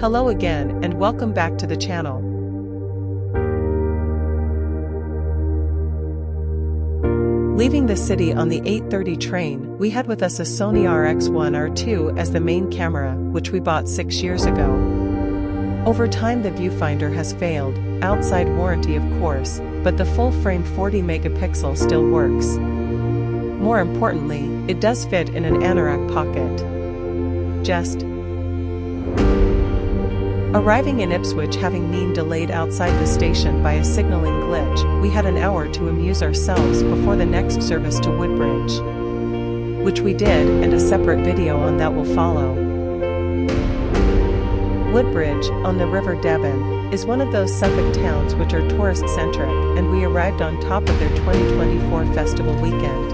Hello again and welcome back to the channel. Leaving the city on the 8:30 train, we had with us a Sony RX1R2 as the main camera, which we bought 6 years ago. Over time the viewfinder has failed, outside warranty of course, but the full-frame 40 megapixel still works. More importantly, it does fit in an anorak pocket. Arriving in Ipswich having been delayed outside the station by a signaling glitch, we had an hour to amuse ourselves before the next service to Woodbridge. Which we did, and a separate video on that will follow. Woodbridge, on the River Devon, is one of those Suffolk towns which are tourist-centric, and we arrived on top of their 2024 festival weekend.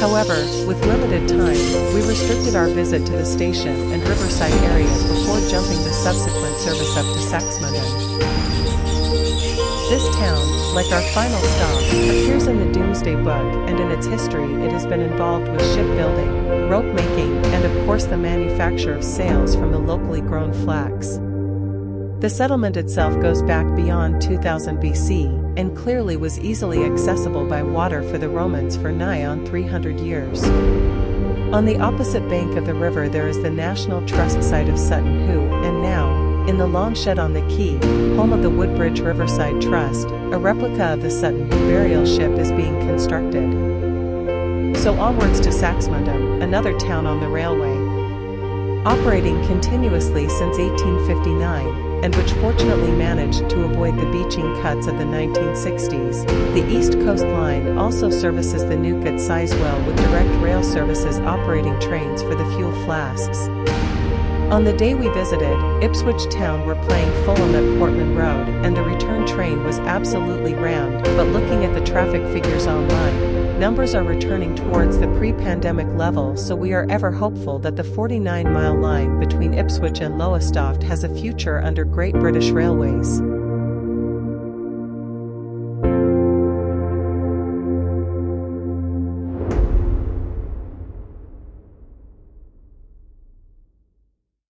However, with limited time, we restricted our visit to the station and riverside area before jumping the subsequent service up to Saxmundham. This town, like our final stop, appears in the Doomsday Book, and in its history it has been involved with shipbuilding, rope making, and of course the manufacture of sails from the locally grown flax. The settlement itself goes back beyond 2000 BC, and clearly was easily accessible by water for the Romans for nigh on 300 years. On the opposite bank of the river there is the National Trust site of Sutton Hoo, and now, in the long shed on the quay, home of the Woodbridge Riverside Trust, a replica of the Sutton Hoo burial ship is being constructed. So onwards to Saxmundham, another town on the railway. Operating continuously since 1859, and which fortunately managed to avoid the beaching cuts of the 1960s, the East Coast Line also services the Nuke at Sizewell with direct rail services operating trains for the fuel flasks. On the day we visited, Ipswich town were playing Fulham at Portman Road, and the return train was absolutely rammed, but looking at the traffic figures online, numbers are returning towards the pre-pandemic level, so we are ever hopeful that the 49-mile line between Ipswich and Lowestoft has a future under Great British Railways.